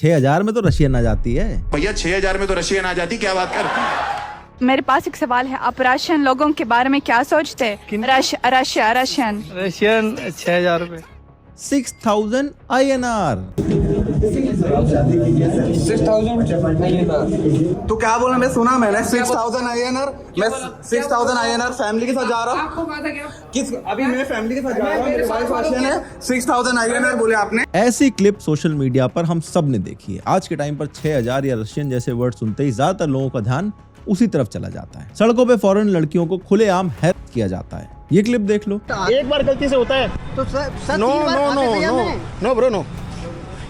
6000 में तो रशियन आ जाती है। भैया 6000 में तो रशियन आ जाती, क्या बात कर। मेरे पास एक सवाल है, आप रशियन लोगों के बारे में क्या सोचते हैं? रशियन 6000 रुपए। 6000 INR। तो क्या बोला, मैं सुना मैंने 6000 INR। मैं 6000 INR फैमिली के साथ जा रहा हूँ। किस अभी मैं फैमिली के साथ जा रहा हूँ, मेरी वाइफ रशियन है। 6000 INR बोले आपने। ऐसी क्लिप सोशल मीडिया पर हम सब ने देखी है। आज के टाइम पर 6000 या रशियन जैसे वर्ड सुनते ही ज्यादातर लोगों का ध्यान उसी तरफ चला जाता है। सड़कों पे फॉरेन लड़कियों को खुलेआम हैरेस किया जाता है। ये क्लिप देख लो। एक बार गलती से होता है तो sir no no no no no bro no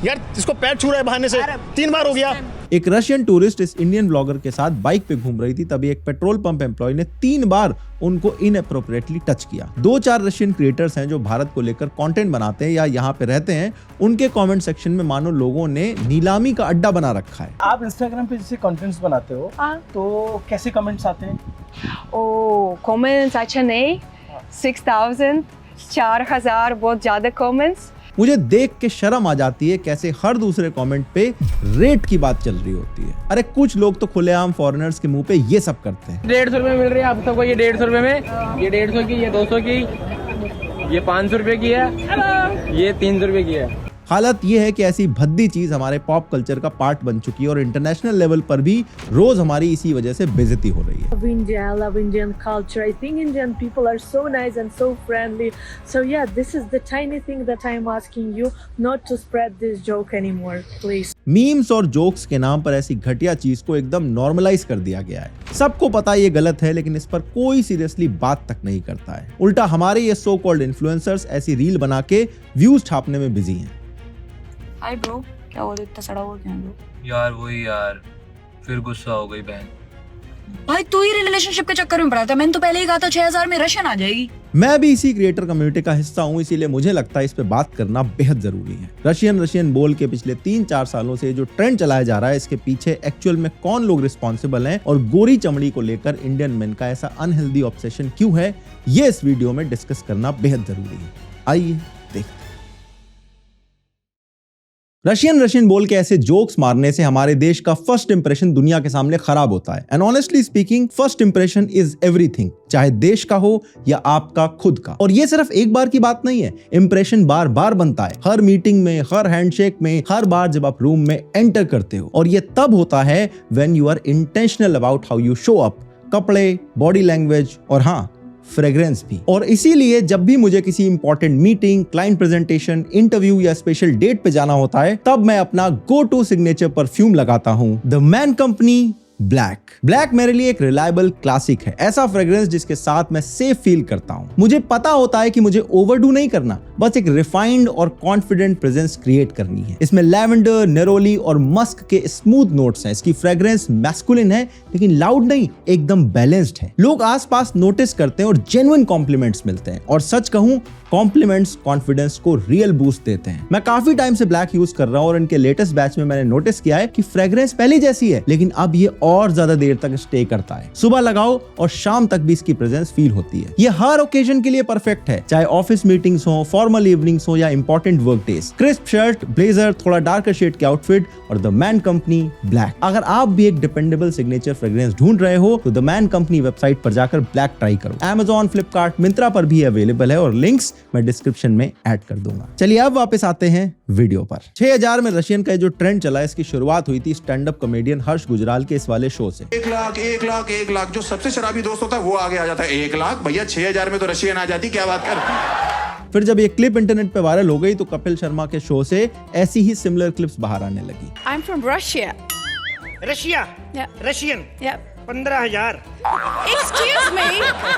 यार, इसको पैर छू रहा है बहाने से, 3 बार हो गया। एक रशियन टूरिस्ट इस इंडियन ब्लॉगर के साथ बाइक पे घूम रही थी, तभी एक पेट्रोल पंप एम्प्लॉय ने 3 बार उनको इनअप्रोप्रिएटली टच किया। 2-4 रशियन क्रिएटर्स हैं जो भारत को लेकर कंटेंट बनाते हैं या यहाँ पे रहते हैं। उनके कमेंट सेक्शन में मानो लोगों ने नीलामी का अड्डा बना रखा है। आप इंस्टाग्राम पे जैसे कंटेंट्स बनाते हो तो कैसे कमेंट्स आते हैं? कमेंट्स अच्छा नहीं, 6000 4000 बहुत ज्यादा कमेंट्स। मुझे देख के शर्म आ जाती है कैसे हर दूसरे कमेंट पे रेट की बात चल रही होती है। अरे कुछ लोग तो खुलेआम फॉरेनर्स के मुंह पे ये सब करते हैं। 150 रुपए मिल रही है आप सबको, ये 150 रुपए में, ये 150 की, ये 200 की, ये 500 रुपए की है, ये 300 रुपए की है। हालत ये है कि ऐसी भद्दी चीज हमारे पॉप कल्चर का पार्ट बन चुकी है और इंटरनेशनल लेवल पर भी रोज हमारी इसी वजह से बेइज्जती हो रही है। Love India, I love Indian culture. I think Indian people are so nice and so friendly. So yeah, this is the tiny thing that I'm asking you not to spread this joke anymore, please. Memes और jokes के नाम पर ऐसी घटिया चीज को एकदम normalise कर दिया गया है। सबको पता ये गलत है, लेकिन इस पर कोई सीरियसली बात तक नहीं करता है। उल्टा हमारे ये सो कॉल्ड इन्फ्लुएंसर्स ऐसी रील बना के व्यूज छापने में बिजी हैं। हाय ब्रो, क्या हो रहा, इतना सड़ा हुआ क्या ब्रो? यार वही यार, फिर गुस्सा हो गई बहन। भाई तू ही रिलेशनशिप के चक्कर में पड़ा था, मैंने तो पहले ही कहा था 6000 में रशियन आ जाएगी। मैं भी इसी क्रिएटर कम्युनिटी का हिस्सा हूं, इसीलिए मुझे लगता है इस पे बात करना बेहद जरूरी है। रशियन बोल के पिछले 3-4 सालों से जो ट्रेंड चलाया जा रहा है, इसके पीछे एक्चुअल में कौन लोग रिस्पॉन्सिबल हैं और गोरी चमड़ी को लेकर इंडियन मेन का ऐसा अनहेल्दी ऑब्सेशन क्यों है, ये इस वीडियो में डिस्कस करना बेहद जरूरी है। आइए देखते हैं। रशियन बोल के ऐसे जोक्स मारने से हमारे देश का फर्स्ट इंप्रेशन दुनिया के सामने खराब होता है। And honestly speaking, first impression is everything, चाहे देश का हो या आपका खुद का। और ये सिर्फ एक बार की बात नहीं है, इंप्रेशन बार बार बनता है, हर मीटिंग में, हर हैंडशेक में, हर बार जब आप रूम में एंटर करते हो। और ये तब होता है when you are intentional about how you show up, कपड़े, बॉडी लैंग्वेज और हाँ, फ्रेग्रेंस भी। और इसीलिए जब भी मुझे किसी important meeting, client presentation, interview या स्पेशल डेट पे जाना होता है, तब मैं अपना गो टू सिग्नेचर परफ्यूम लगाता हूं, द मैन कंपनी ब्लैक मेरे लिए एक रिलायबल क्लासिक है, ऐसा फ्रेग्रेंस जिसके साथ मैं सेफ फील करता हूं। मुझे पता होता है कि मुझे ओवरडू नहीं करना, बस एक रिफाइंड और कॉन्फिडेंट प्रेजेंस क्रिएट करनी है। इसमें लैवेंडर, नेरोली और मस्क के स्मूथ नोट्स हैं। इसकी फ्रेग्रेंस मैस्कुलिन है लेकिन लाउड नहीं, एकदम बैलेंस्ड है। लोग आसपास नोटिस करते हैं और जेन्युइन कॉम्प्लीमेंट्स मिलते हैं। और सच कहूं, कॉम्प्लीमेंट्स कॉन्फिडेंस को रियल बूस्ट देते हैं। मैं काफी टाइम से ब्लैक यूज कर रहा हूं और इनके लेटेस्ट बैच में मैंने नोटिस किया है कि फ्रेग्रेंस पहले जैसी है, लेकिन अब ये और ज्यादा देर तक स्टे करता है। सुबह लगाओ और शाम तक भी इसकी प्रेजेंस फील होती है। ये हर ओकेजन के लिए परफेक्ट है, चाहे ऑफिस मीटिंग्स हो, फॉर्मल इवनिंग्स हो या important work days. Crisp shirt, blazer, थोड़ा डार्कर शेड के आउटफिट और द मैन कंपनी ब्लैक। अगर आप भी एक डिपेंडेबल सिग्नेचर फ्रेग्रेंस ढूंढ रहे हो तो द मैन कंपनी वेबसाइट पर जाकर ब्लैक ट्राई करो। Amazon, फ्लिपकार्ट, मिंत्रा पर भी अवेलेबल है और लिंक्स मैं डिस्क्रिप्शन में ऐड कर दूंगा। चलिए अब वापस आते हैं वीडियो पर। 6000 में रशियन का जो ट्रेंड चला, इसकी शुरुआत हुई थी स्टैंड अप कॉमेडियन हर्ष गुजराल के इस वाले शो से। 1 लाख जो सबसे शराबी दोस्त होता है वो आगे आ जाता है। 1 लाख भैया 6000 में तो रशियन आ जाती, क्या बात कर। फिर जब ये क्लिप इंटरनेट पे वायरल हो गई तो कपिल शर्मा के शो से ऐसी ही सिमिलर क्लिप्स बाहर आने लगी। I'm from Russia. Russia, Russian, 15,000। Excuse me,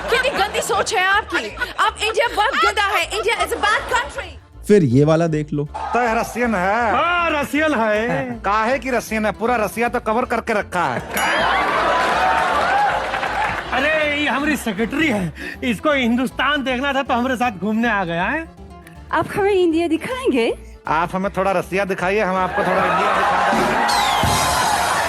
कितनी गंदी सोच है आपकी। आप इंडिया बहुत गंदा है। India is a bad country. फिर ये वाला देख लो। तो रशियन है। हाँ रशियन है। काहे की रशियन है, पूरा रसिया तो कवर करके रखा है। अरे ये हमारी सेक्रेटरी है, इसको हिंदुस्तान देखना था तो हमारे साथ घूमने आ गया है। आप हमें इंडिया दिखाएंगे? आप हमें थोड़ा रसिया दिखाइए, हम आपको थोड़ा इंडिया दिखाएंगे।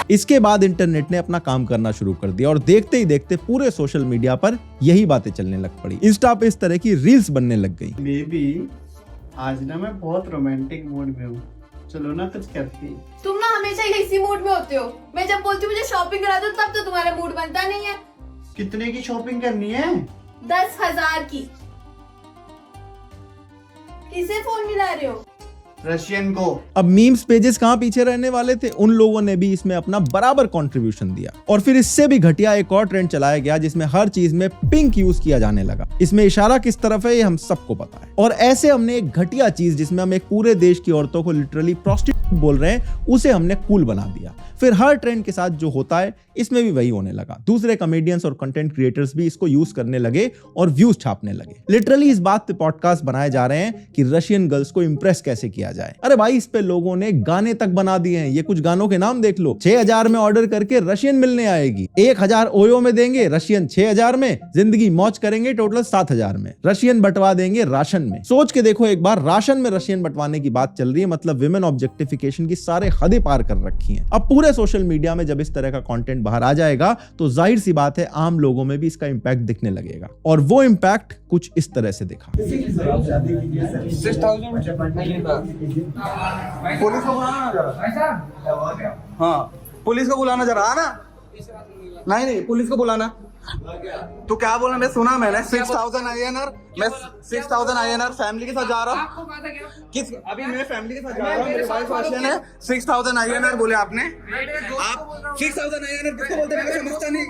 इसके बाद इंटरनेट ने अपना काम करना शुरू कर दिया और देखते ही देखते पूरे सोशल मीडिया पर यही बातें चलने लग पड़ी। इंस्टा पे इस तरह की रील्स बनने लग गई। मे बी आज ना मैं बहुत रोमांटिक मूड में हूँ, चलो ना कुछ करती। तुम ना हमेशा इसी मूड में होते हो। मैं जब बोलती हूँ मुझे शॉपिंग करा दो तब तो तुम्हारा मूड बनता नहीं है। कितने की शॉपिंग करनी है? 10,000 की। किसे फोन मिला रहे हो? रशियन को। अब मीम्स पेजेस कहां पीछे रहने वाले थे, उन लोगों ने भी इसमें अपना बराबर कंट्रीब्यूशन दिया। और फिर इससे भी घटिया एक और ट्रेंड चलाया गया जिसमें हर चीज में पिंक यूज किया जाने लगा। इसमें इशारा किस तरफ है ये हम सबको पता है। और ऐसे हमने एक घटिया चीज जिसमें हम एक पूरे देश की औरतों को लिटरली प्रोस्टिट्यूट बोल रहे हैं उसे हमने कूल बना दिया। फिर हर ट्रेंड के साथ जो होता है इसमें भी वही होने लगा। दूसरे कॉमेडियंस और कंटेंट क्रिएटर्स भी इसको यूज करने लगे और व्यूज छापने लगे। लिटरली इस बात पे पॉडकास्ट बनाए जा रहे हैं कि रशियन गर्ल्स को इंप्रेस कैसे किया जाए। अरे भाई, इस पे लोगों ने गाने तक बना दिए हैं। ये कुछ गानों के नाम देख लो। 6,000 में ऑर्डर करके रशियन मिलने आएगी, 1,000 ओयो में देंगे, रशियन 6,000 में, जिंदगी मौज करेंगे, टोटल 7,000 में, रशियन बंटवा देंगे राशन में। सोच के देखो एक बार, राशन में रशियन बंटवाने की बात चल रही है, मतलब विमेन ऑब्जेक्टिफिकेशन की सारे हदें पार कर रखी हैं। अब पूरे सोशल मीडिया में जब इस तरह का कंटेंट बाहर आ जाएगा तो जाहिर सी बात है आम लोगों में भी इसका इंपैक्ट दिखने लगेगा। और वो इंपैक्ट कुछ इस तरह से दिखा। पुलिस को बुलाना जरा। हाँ, पुलिस को बुलाना जरा। ना नहीं, पुलिस को बुलाना। तो क्या बोला? मैं सुना मैंने 6,000 INR। मैं 6,000 INR फैमिली के साथ जा रहा हूँ। किस? अभी मैं फैमिली के साथ जा रहा हूँ, मेरी वाइफ रशियन है। 6,000 INR बोले आपने। आप 6,000 INR किसको बोलते हैं? मैं समझता नहीं।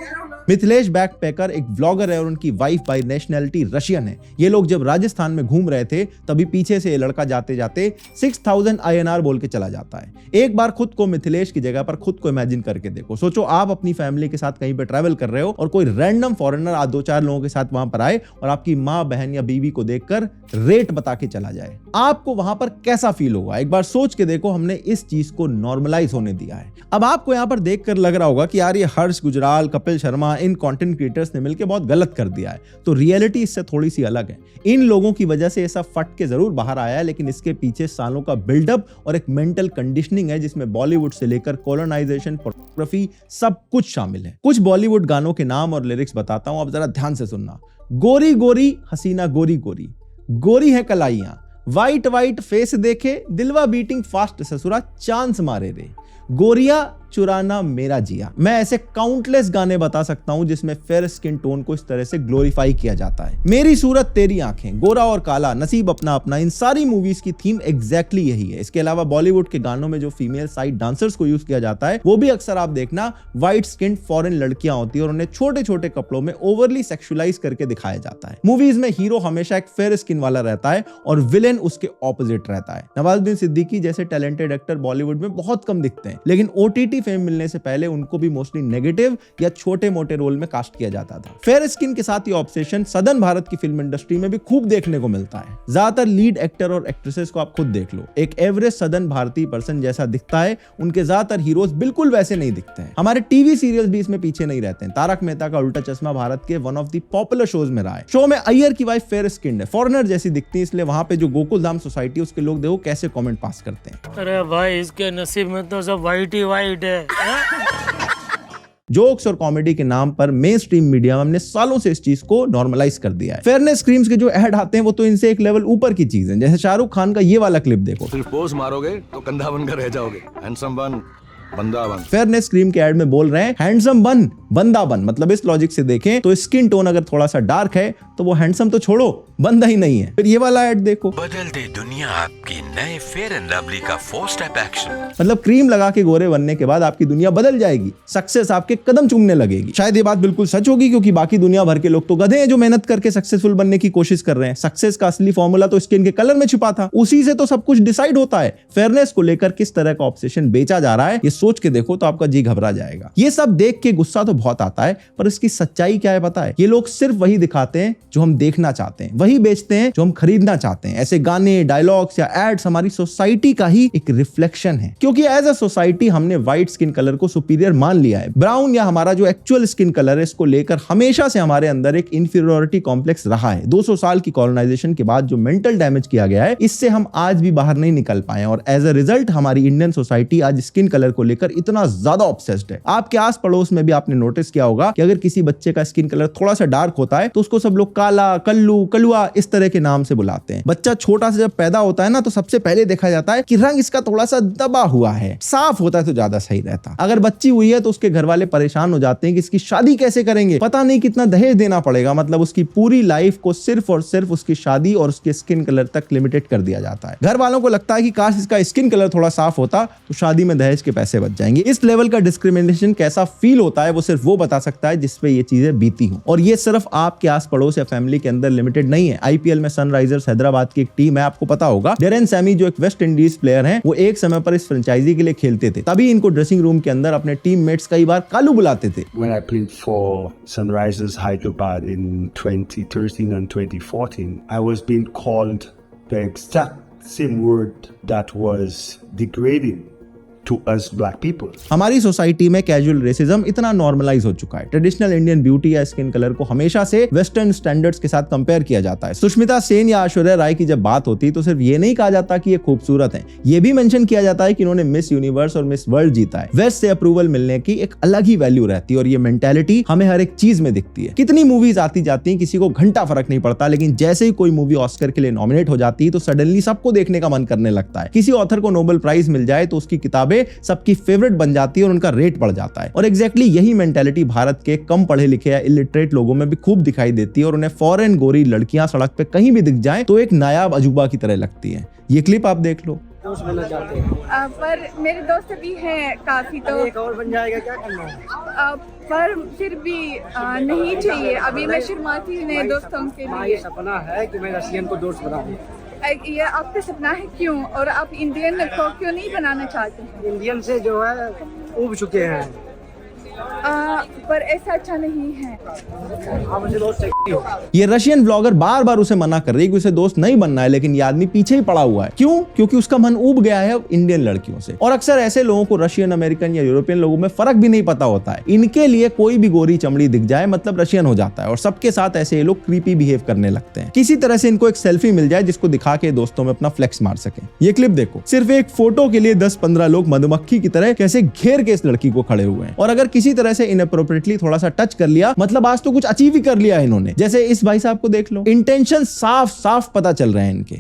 मिथिलेश बैकपैकर एक व्लॉगर है और उनकी वाइफ बाय नेशनैलिटी रशियन है। ये लोग जब राजस्थान में घूम रहे थे तभी पीछे से ये लड़का जाते जाते 6,000 INR बोल के चला जाता है। एक बार खुद को मिथिलेश की जगह पर खुद को इमेजिन करके देखो। सोचो आप अपनी फैमिली के साथ कहीं पे ट्रैवल कर रहे हो और कोई रैंडम फॉरेनर आज 2-4 लोगों के साथ वहां पर आए और आपकी माँ, बहन या बीवी को देखकर रेट बता के चला जाए। आपको वहां पर कैसा फील होगा? एक बार सोच के देखो। हमने इस चीज को नॉर्मलाइज होने दिया है। अब आपको यहां पर देखकर लग रहा होगा कि यार ये हर्ष गुजराल, कपिल शर्मा, इन कंटेंट क्रिएटर्स ने मिलकर बहुत गलत कर दिया है। तो रियलिटी इससे थोड़ी सी अलग है। इन लोगों की वजह से ये सब फट के जरूर बाहर आया है, लेकिन इसके पीछे सालों का बिल्डअप और एक मेंटल कंडीशनिंग है जिसमें बॉलीवुड से लेकर कॉलोनाइजेशन, फोटोग्राफी सब कुछ शामिल है। कुछ बॉलीवुड गानों के नाम और लिरिक्स बताता हूं, आप जरा ध्यान से सुनना। गोरी गोरी हसीना गोरी गोरी, गोरी है कलाइयां, वाइट वाइट फेस देखे दिलवा बीटिंग फास्ट, ससुरा चांस मारे रे, गोरिया चुराना मेरा जिया। मैं ऐसे काउंटलेस गाने बता सकता हूं जिसमें फेयर स्किन टोन को इस तरह से ग्लोरीफाई किया जाता है। मेरी सूरत तेरी आंखें, गोरा और काला, नसीब अपना अपना, इन सारी मूवीज की थीम एग्जैक्टली यही है। इसके अलावा बॉलीवुड के गानों में जो फीमेल साइड डांसर्स को यूज किया जाता है वो भी अक्सर आप देखना व्हाइट स्किन फॉरेन लड़कियां होती है और उन्हें छोटे छोटे कपड़ों में ओवरली सेक्सुअलाइज करके दिखाया जाता है। मूवीज में हीरो हमेशा एक फेयर स्किन वाला रहता है और विलेन उसके ऑपोजिट रहता है। नवाजुद्दीन सिद्दीकी जैसे टैलेंटेड एक्टर बॉलीवुड में बहुत कम दिखते हैं, लेकिन OTT फेम मिलने से पहले उनको भी मोस्टली नेगेटिव या छोटे मोटे रोल में कास्ट किया जाता था। फेयर स्किन के साथ ये ऑब्सेशन सदर्न भारत की फिल्म इंडस्ट्री में भी खूब देखने को मिलता है। ज्यादातर लीड एक्टर और एक्ट्रेसेस को आप खुद देख लो, एक एवरेज सदर्न भारतीय पर्सन जैसा दिखता है, उनके ज्यादातर हीरोज बिल्कुल वैसे नहीं दिखते हैं। हमारे टीवी सीरियल्स भी इसमें पीछे नहीं रहते हैं। तारक मेहता का उल्टा चश्मा भारत के one of the popular shows में रहा है। शो में अय्यर की वाइफ फेयर स्किन है, फॉरेनर जैसी दिखती है, इसलिए वहां पे जो गोकुल धाम सोसाइटी उसके लोग देखो कैसे कमेंट पास करते हैं। अरे भाई इसके नसीब में तो सब वाइट ही वाइट है। जोक्स और कॉमेडी के नाम पर मेन स्ट्रीम मीडिया में हमने सालों से इस चीज को नॉर्मलाइज कर दिया है। फेयरनेस क्रीम्स के जो ऐड आते हैं वो तो इनसे एक लेवल ऊपर की चीज है। जैसे शाहरुख खान का ये वाला क्लिप देखो। सिर्फ पोज मारोगे तो कंधा बनकर रह जाओगे, हैंडसम बन बंदा बन। फेयरनेस क्रीम के ऐड में बोल रहे हैं हैंडसम बन बंदा बन, मतलब इस लॉजिक से देखें तो स्किन टोन अगर थोड़ा सा डार्क है तो वो हैंडसम तो छोड़ो बंदा ही नहीं है। फिर ये वाला ऐड देखो, बदल दे दुनिया आपकी नए फेयर एंड लवली का 4 स्टेप एक्शन, मतलब क्रीम लगा के गोरे बनने के बाद आपकी दुनिया बदल जाएगी, सक्सेस आपके कदम चूमने लगेगी। शायद ये बात बिल्कुल सच होगी क्योंकि बाकी दुनिया भर के लोग तो गधे हैं जो मेहनत करके सक्सेसफुल बनने की कोशिश कर रहे हैं। सक्सेस का असली फॉर्मूला तो स्किन के कलर में छुपा था, उसी से तो सब कुछ डिसाइड होता है। फेयरनेस को लेकर किस तरह का ऑब्सेशन बेचा जा रहा है ये सोच के देखो तो आपका जी घबरा जाएगा। ये सब देख के गुस्सा तो बहुत आता है, पर इसकी सच्चाई क्या है पता है? ये लोग सिर्फ वही दिखाते हैं जो हम देखना चाहते हैं, वही बेचते हैं जो हम खरीदना चाहते हैं। ऐसे गाने, डायलॉग्स या एड्स हमारी सोसाइटी का ही एक रिफ्लेक्शन है, क्योंकि एज अ सोसाइटी हमने व्हाइट स्किन कलर को सुपीरियर मान लिया है। ब्राउन या हमारा जो एक्चुअल स्किन कलर है इसको लेकर हमेशा से हमारे अंदर एक इंफीरियरिटी कॉम्प्लेक्स रहा है। 200 साल की कॉलोनाइजेशन के बाद जो मेंटल डैमेज किया गया है इससे हम आज भी बाहर नहीं निकल पाए और एज अ रिजल्ट हमारी इंडियन सोसाइटी आज स्किन कलर को लेकर इतना ज्यादा ऑब्सेस्ड है। आपके आस पड़ोस में भी आपने नोटिस किया होगा कि अगर किसी बच्चे का स्किन कलर थोड़ा सा डार्क होता है तो उसको सब लोग काला, कल्लू, कलुआ बुआ इस तरह के नाम से बुलाते हैं। बच्चा छोटा सा जब पैदा होता है ना तो सबसे पहले देखा जाता है कि रंग इसका थोड़ा सा दबा हुआ है, साफ होता है तो ज्यादा सही रहता। अगर बच्ची हुई है तो उसके घर वाले परेशान हो जाते हैं कि इसकी शादी कैसे करेंगे, पता नहीं कितना दहेज देना पड़ेगा। मतलब उसकी पूरी लाइफ को सिर्फ और सिर्फ उसकी शादी और उसके स्किन कलर तक लिमिटेड कर दिया जाता है। घर वालों को लगता है कि काश इसका स्किन कलर थोड़ा साफ होता तो शादी में दहेज के पैसे बच जाएंगे। इस लेवल का डिस्क्रिमिनेशन कैसा फील होता है वो सिर्फ वो बता सकता है जिसपे ये चीजें बीती हूं। और ये सिर्फ आपके आस पड़ोस या फैमिली के अंदर लिमिटेड नहीं है। आईपीएल में सनराइजर्स हैदराबाद की एक टीम है, आपको पता होगा। डेरेन सैमी जो एक वेस्ट इंडीज प्लेयर हैं, वो एक समय पर इस फ्रेंचाइजी के लिए खेलते थे, तभी इनको ड्रेसिंग रूम के अंदर अपने टीममेट्स कई बार कालू बुलाते थे। When I played for Sunrisers Hyderabad in 2013 and 2014, I was being called the exact same word that was degrading to us black people. हमारी सोसाइटी में कैजुअल रेसिज्म इतना नॉर्मलाइज हो चुका है। ट्रेडिशनल इंडियन ब्यूटी या स्किन कलर को हमेशा से वेस्टर्न स्टैंडर्ड्स के साथ कंपेयर किया जाता है। सुष्मिता सेन या ऐश्वर्या राय की जब बात होती तो सिर्फ ये नहीं कहा जाता कि ये खूबसूरत हैं, ये भी मेंशन किया जाता है कि इन्होंने मिस यूनिवर्स और मिस वर्ल्ड जीता है। वेस्ट से अप्रूवल मिलने की एक अलग ही वैल्यू रहती है और ये मेंटेलिटी हमें हर एक चीज में दिखती है। कितनी मूवीज आती जाती हैं, किसी को घंटा फर्क नहीं पड़ता, लेकिन जैसे ही कोई मूवी ऑस्कर के लिए नॉमिनेट हो जाती है तो सडनली सबको देखने का मन करने लगता है। किसी ऑथर को नोबेल प्राइज मिल जाए तो उसकी किताबें सबकी फेवरेट बन जाती है और उनका रेट बढ़ जाता है। और एग्जैक्टली यही मेंटेलिटी भारत के कम पढ़े लिखे या इलिटरेट लोगों में भी खूब दिखाई देती है और उन्हें फॉरेन गोरी लड़कियां सड़क पे कहीं भी दिख जाएं तो एक नायाब अजूबा की तरह लगती है। ये क्लिप आप देख लो। पर मेरे दोस्त भी हैं काफी, तो एक और बन जाएगा, क्या करना है? पर फिर भी नहीं चाहिए। अभी मैं शर्माती हूँ नए दोस्तों के लिए। ये सपना है कि मैं रशियन को दोस्त बनाऊं। ये आपका सपना है क्यों? और आप इंडियन को क्यों नहीं बनाना चाहते? इंडियन से जो है उब चुके हैं। पर ऐसा अच्छा नहीं है। ये रशियन ब्लॉगर बार बार उसे मना कर रही है कि उसे दोस्त नहीं बनना है, लेकिन ये आदमी पीछे ही पड़ा हुआ है। क्यों? क्योंकि उसका मन ऊब गया है इंडियन लड़कियों से। और अक्सर ऐसे लोगों को रशियन, अमेरिकन या यूरोपियन लोगों में फर्क भी नहीं पता होता है। इनके लिए कोई भी गोरी चमड़ी दिख जाए मतलब रशियन हो जाता है और सबके साथ ऐसे ये लोग क्रीपी बिहेव करने लगते हैं। किसी तरह से इनको एक सेल्फी मिल जाए जिसको दिखा के दोस्तों में अपना फ्लेक्स मार सके। ये क्लिप देखो, सिर्फ एक फोटो के लिए 10-15 लोग मधुमक्खी की तरह कैसे घेर के इस लड़की को खड़े हुए हैं। और अगर किसी तरह से इनअप्रोप्रिएटली थोड़ा सा टच कर लिया मतलब आज तो कुछ अचीव ही कर लिया है इन्होंने। जैसे इस भाई साहब को देख लो, इंटेंशन साफ साफ पता चल रहे हैं इनके।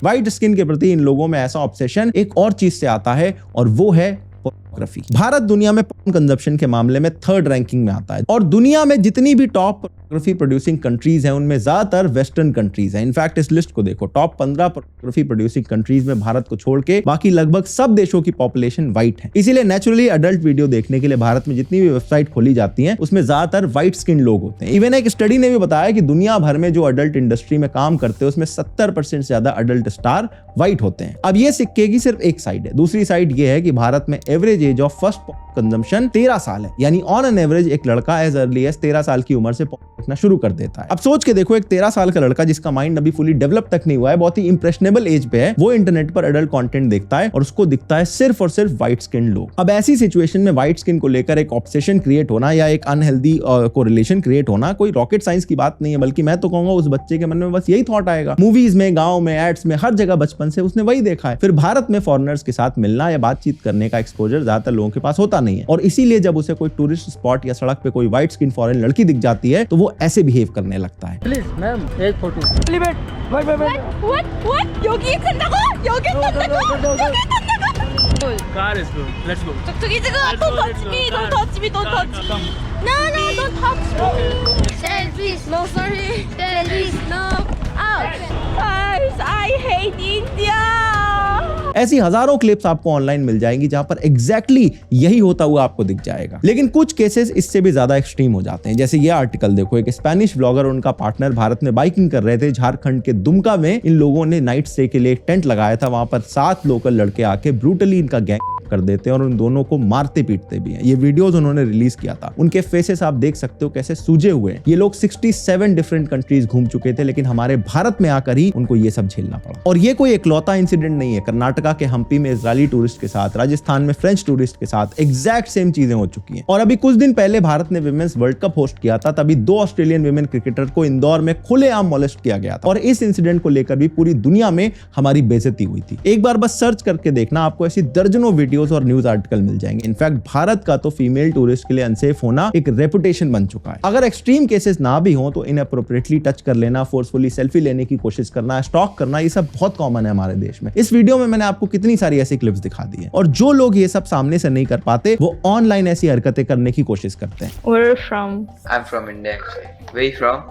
व्हाइट स्किन के प्रति इन लोगों में ऐसा ऑब्सेशन एक और चीज से आता है और वो है पोर्नोग्राफी। भारत दुनिया में पोर्न कंजप्शन के मामले में 3rd रैंकिंग में आता है और दुनिया में जितनी भी टॉप पोर्नोग्राफी प्रोड्यूसिंग कंट्रीज हैं उनमें ज्यादातर वेस्टर्न कंट्रीज हैं। इनफैक्ट इस लिस्ट को देखो, टॉप 15 पोर्नोग्राफी प्रोड्यूसिंग कंट्रीज में भारत को छोड़ के बाकी लगभग सब देशों की पॉपुलेशन व्हाइट है। इसीलिए नेचुरली अडल्ट वीडियो देखने के लिए भारत में जितनी भी वेबसाइट खोली जाती हैं उसमें ज्यादातर व्हाइट स्किन लोग होते हैं। इवन एक स्टडी ने भी बताया कि दुनिया भर में जो अडल्ट इंडस्ट्री में काम करते हैं उसमें 70% से ज्यादा अडल्ट स्टार व्हाइट होते हैं। अब ये सिक्के की सिर्फ एक साइड है। दूसरी साइड ये है कि भारत में average age of first consumption 13 साल है, यानी ऑन एन एवरेज एक लड़का एज अर्ली एज 13 साल की उम्र से देखना शुरू कर देता है। अब सोच के देखो, एक 13 साल का लड़का जिसका माइंड अभी फुली डेवलप तक नहीं हुआ है, बहुत ही इंप्रेशनेबल एज पे है, वो इंटरनेट पर एडल्ट कंटेंट देखता है और उसको दिखता है सिर्फ और सिर्फ व्हाइट स्किन लोग। अब ऐसी सिचुएशन में व्हाइट स्किन को लेकर एक ऑब्सेशन क्रिएट होना या एक अनहेल्दी कोरिलेशन क्रिएट होना कोई रॉकेट साइंस की बात नहीं है, बल्कि मैं तो कहूंगा उस बच्चे के मन में बस यही थॉट आएगा। मूवीज में, गाँव में, एड्स में, हर जगह बचपन से उसने वही देखा है। फिर भारत में फॉरेनर्स के साथ मिलना या बातचीत करने का एक्सपोजर ज्यादातर लोगों के पास होता नहीं है और इसीलिए जब उसे कोई टूरिस्ट स्पॉट या सड़क पे कोई व्हाइट स्किन फॉरेन लड़की दिख जाती है तो वो ऐसे बिहेव करने लगता है। प्लीज मैम एक photo. Car is good. Let's go. Don't touch me. Don't touch me. Don't touch me. No, don't touch me. Selfies. No, sorry. Selfies. No. Ouch. Guys, I hate India. ऐसी हजारों clips आपको online मिल जाएंगी जहां पर exactly यही होता हुआ आपको दिख जाएगा। लेकिन कुछ केसेस इससे भी ज्यादा एक्सट्रीम हो जाते हैं। जैसे ये आर्टिकल देखो, एक स्पेनिश ब्लॉगर और उनका पार्टनर भारत में बाइकिंग कर रहे थे। झारखंड के दुमका में इन लोगों ने नाइट स्टे के लिए एक टेंट लगाया था। वहां पर 7 लोकल लड़के आके ब्रूटली इनका गैंग कर देते हैं और उन दोनों को मारते पीटते भी हैं। ये वीडियोस उन्होंने रिलीज किया था। उनके फेसेस आप देख सकते हो कैसे सूजे हुए हैं। ये लोग 67 डिफरेंट कंट्रीज घूम चुके थे, लेकिन हमारे भारत में आकर ही उनको ये सब झेलना पड़ा। और ये कोई इकलौता इंसिडेंट नहीं है। कर्नाटका के हम्पी में इजरायली टूरिस्ट के साथ, राजस्थान में फ्रेंच टूरिस्ट के साथ एग्जैक्ट सेम चीजें हो चुकी हैं। और अभी कुछ दिन पहले भारत ने विमेंस वर्ल्ड कप होस्ट किया था, तभी 2 ऑस्ट्रेलियन विमेन क्रिकेटर को इंदौर में खुलेआम मोलेस्ट किया गया था और इस इंसिडेंट को लेकर भी पूरी दुनिया में हमारी बेइज्जती हुई थी। एक बार बस सर्च करके देखना, आपको ऐसी दर्जनों वीडियोस और न्यूज आर्टिकल मिल जाएंगे। इनफैक्ट भारत का तो फीमेल टूरिस्ट के लिए अनसेफ होना एक रेपुटेशन बन चुका है। अगर एक्सट्रीम केसेस ना भी हो तो इनअप्रोप्रिएटली टच कर लेना, फोर्सफुली सेल्फी लेने की कोशिश करना, स्टॉक करना, ये सब बहुत कॉमन है हमारे देश में। इस वीडियो में मैंने आपको कितनी सारी ऐसी क्लिप्स दिखा दी है और जो लोग ये सब सामने से नहीं कर पाते वो ऑनलाइन ऐसी हरकतें करने की कोशिश करते हैं। Where are you from? I'm from India. Where you from?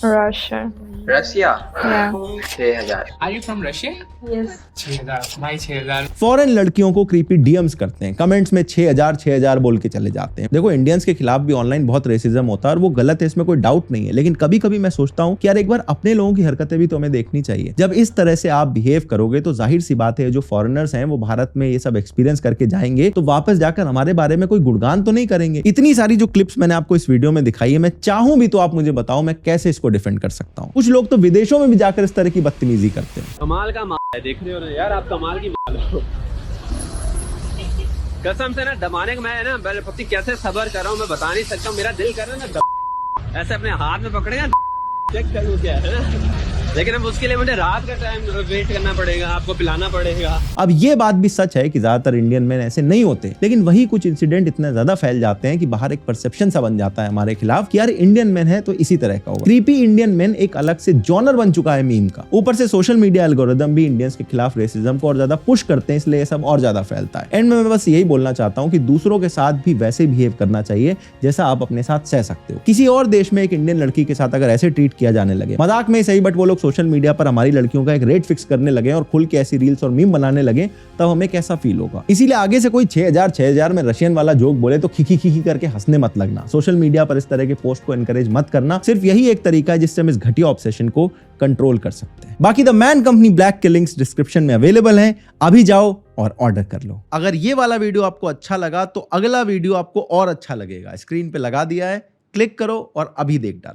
Russia. Russia. Yeah. 6000. Are you from Russia? Yes. 6000 भाई 6000 फॉरेन लड़कियों को क्रीपी डीएम्स करते हैं, कमेंट्स में 6000 बोल के चले जाते हैं। देखो इंडियंस के खिलाफ भी ऑनलाइन बहुत रेसिज्म होता है और वो गलत है, इसमें कोई डाउट नहीं है, लेकिन कभी कभी मैं सोचता हूँ कि यार एक बार अपने लोगों की हरकतें भी तो हमें देखनी चाहिए। जब इस तरह से आप बिहेव करोगे तो जाहिर सी बात है जो फॉरेनर्स हैं वो भारत में ये सब एक्सपीरियंस करके जाएंगे तो वापस जाकर हमारे बारे में कोई गुणगान तो नहीं करेंगे। इतनी सारी जो क्लिप्स मैंने आपको इस वीडियो में दिखाई है, मैं चाहूं भी तो आप मुझे बताओ मैं कैसे इसको डिफेंड कर सकता हूँ। कुछ लोग तो विदेशों में भी जाकर इस तरह की बदतमीजी करते हैं। कमाल का माल है, देख रहे हो ना यार, आप कमाल की माल हो। कसम से ना दबाने का मैं ना पति कैसे सबर कर रहा हूँ मैं बता नहीं सकता। मेरा दिल कर रहा है ना ऐसे अपने हाथ में पकड़ेगा चेक करूँ क्या है, लेकिन अब उसके लिए मुझे रात का टाइम वेट करना पड़ेगा, आपको पिलाना पड़ेगा। अब ये बात भी सच है कि ज्यादातर इंडियन मैन ऐसे नहीं होते, लेकिन वही कुछ इंसिडेंट इतने ज्यादा फैल जाते हैं कि बाहर एक परसेप्शन सा बन जाता है हमारे खिलाफ कि यार इंडियन मैन है तो इसी तरह का होगा। क्रीपी इंडियन मैन एक अलग से जॉनर बन चुका है मीम का। ऊपर से सोशल मीडिया एल्गोरिदम भी इंडियंस के खिलाफ रेसिज्म को और ज्यादा पुश करते हैं, इसलिए ये सब और ज्यादा फैलता है। एंड में मैं बस यही बोलना चाहता हूँ कि दूसरों के साथ भी वैसे बिहेव करना चाहिए जैसा आप अपने साथ सह सकते हो। किसी और देश में एक इंडियन लड़की के साथ अगर ऐसे ट्रीट किया जाने लगे, मजाक में सही, बट वो लोग सोशल मीडिया पर हमारी लड़कियों का एक रेट फिक्स करने लगे और खुल के ऐसी रील्स और मीम बनाने लगे, तब हमें कैसा फील होगा। इसीलिए आगे से कोई 6000 में रशियन वाला जोक बोले तो खिखी करके हंसने मत लगना। सोशल मीडिया पर इस तरह के पोस्ट को एनकरेज मत करना। सिर्फ यही एक तरीका है जिससे हम इस घटिया ऑब्सेशन को कंट्रोल कर सकते हैं। बाकी द मैन कंपनी ब्लैक के लिंक्स डिस्क्रिप्शन में अवेलेबल हैं, अभी जाओ और ऑर्डर कर लो। अगर ये वाला वीडियो आपको अच्छा लगा तो अगला वीडियो आपको और अच्छा लगेगा, स्क्रीन पे लगा दिया है, क्लिक करो और अभी देख डालो।